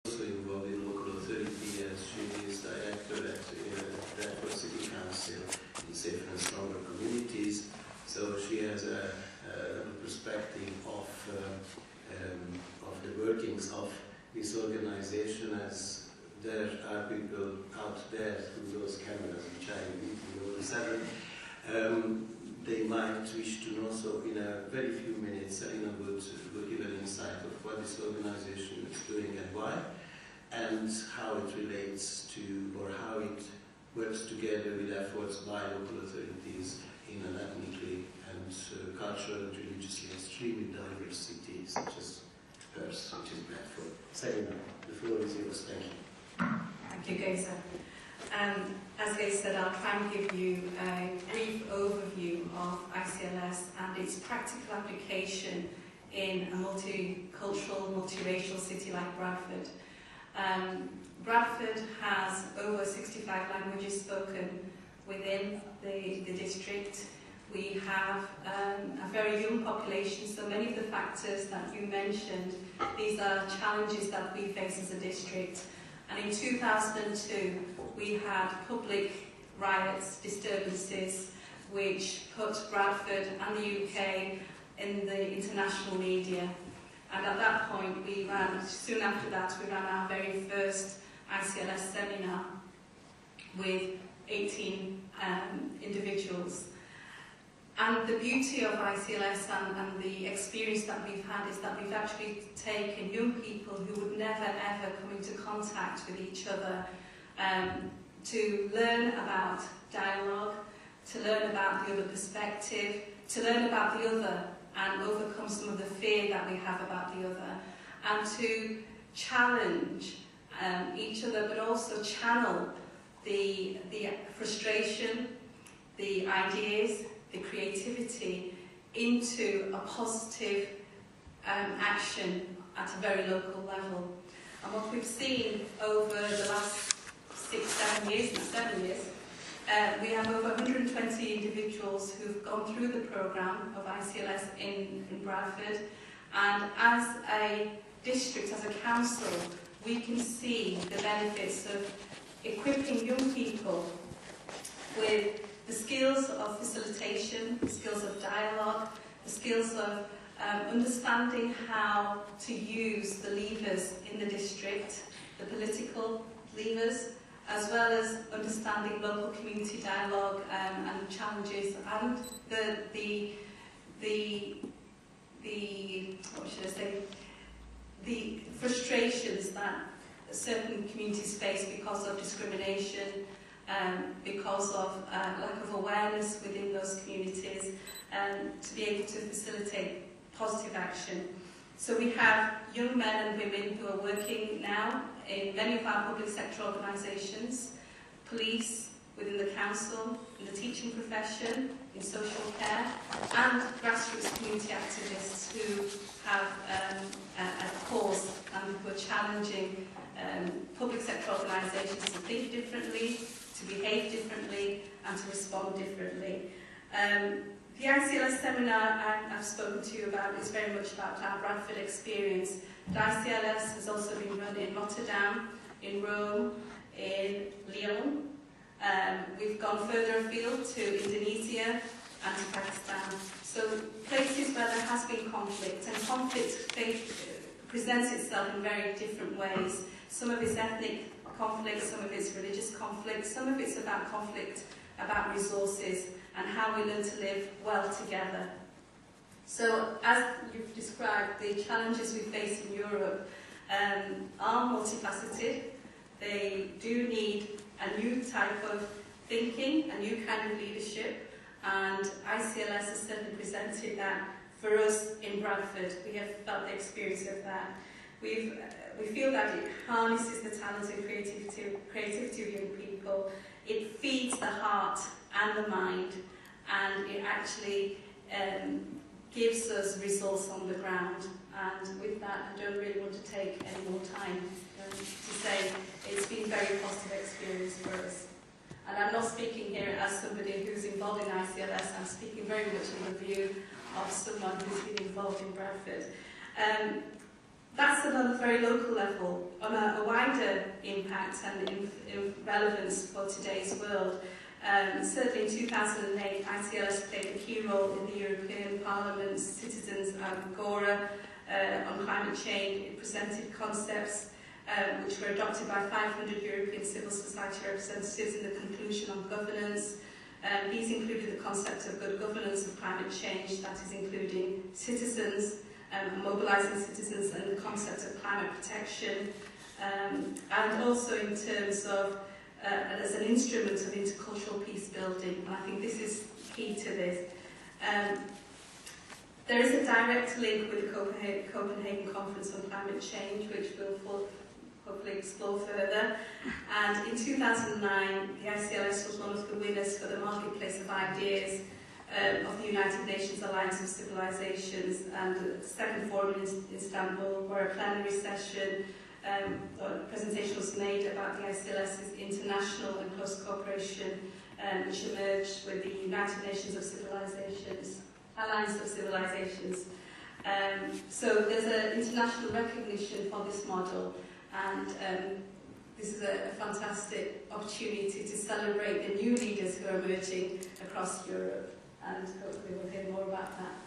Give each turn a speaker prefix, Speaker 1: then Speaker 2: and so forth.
Speaker 1: Also involved in local authority as she is director at Bradford City Council in Safer and Stronger Communities. So she has a perspective of the workings of this organization, as there are people out there through those cameras, which I meet in 07. They might wish to know, so in a very few minutes, Selina would give an insight of what this organization is doing and why, and how it relates to, or how it works together with efforts by local authorities in an ethnically and culturally and religiously extremely diverse city such as hers, which is Bradford. Selina, the floor is yours. Thank you.
Speaker 2: Thank you, Geza. As Geza said, I'll try and give you a brief overview of ICLS and its practical application in a multicultural, multiracial city like Bradford. Bradford has over 65 languages spoken within the district. We have a very young population, so many of the factors that you mentioned, these are challenges that we face as a district. And in 2002, we had public riots, disturbances, which put Bradford and the UK in the international media. And at that point, soon after that, we ran our very first ICLS seminar with 18 individuals. And the beauty of ICLS and the experience that we've had is that we've actually taken young people who would never ever come into contact with each other to learn about dialogue, to learn about the other perspective, to learn about the other and overcome some of the fear that we have about the other, and to challenge each other, but also channel the frustration, the ideas, the creativity into a positive action at a very local level. And what we've seen over the last 7 years, we have over 120 individuals who've gone through the programme of ICLS in Bradford, and as a district, as a council, we can see the benefits of equipping young people with the skills of facilitation, the skills of dialogue, the skills of understanding how to use the levers in the district, the political levers, as well as understanding local community dialogue and challenges, and the frustrations that certain communities face because of discrimination, because of lack of awareness within those communities, to be able to facilitate positive action. So we have young men and women who are working now in many of our public sector organisations, police, within the council, in the teaching profession, in social care, and grassroots community activists who have a cause and who are challenging public sector organisations to think differently, to behave differently, and to respond differently. The ICLS seminar I've spoken to you about is very much about our Bradford experience. The ICLS has also been run in Rotterdam, in Rome, in Lyon. We've gone further afield to Indonesia and to Pakistan. So places where there has been conflict, and conflict presents itself in very different ways. Some of it's ethnic conflict, some of it's religious conflict, some of it's about conflict, about resources, and how we learn to live well together. So, as you've described, the challenges we face in Europe are multifaceted. They do need a new type of thinking, a new kind of leadership, and ICLS has certainly presented that for us in Bradford. We have felt the experience of that. We feel that it harnesses the talent and creativity of young people. It feeds the heart and the mind, and it actually gives us results on the ground. And with that, I don't really want to take any more time to say it's been a very positive experience for us. And I'm not speaking here as somebody who's involved in ICLS, I'm speaking very much in the view of someone who's been involved in Bradford. That's on a very local level. On a wider impact and relevance for today's world. Certainly in 2008, ICLS played a key role in the European Parliament's Citizens Agora on climate change. It presented concepts which were adopted by 500 European civil society representatives in the conclusion on governance. These included the concept of good governance of climate change, that is including citizens, mobilising citizens, and the concept of climate protection, and also in terms of as an instrument of intercultural peace building, and I think this is key to this. There is a direct link with the Copenhagen Conference on Climate Change, which we'll hopefully explore further. And in 2009, the ICLS was one of the winners for the Marketplace of Ideas of the United Nations Alliance of Civilizations, and the second forum in Istanbul, where a plenary session, a presentation was made about the ICLS's international and close cooperation, which emerged with the United Nations of Civilizations, Alliance of Civilizations. So there's an international recognition for this model, and this is a fantastic opportunity to celebrate the new leaders who are emerging across Europe, and hopefully we'll hear more about that.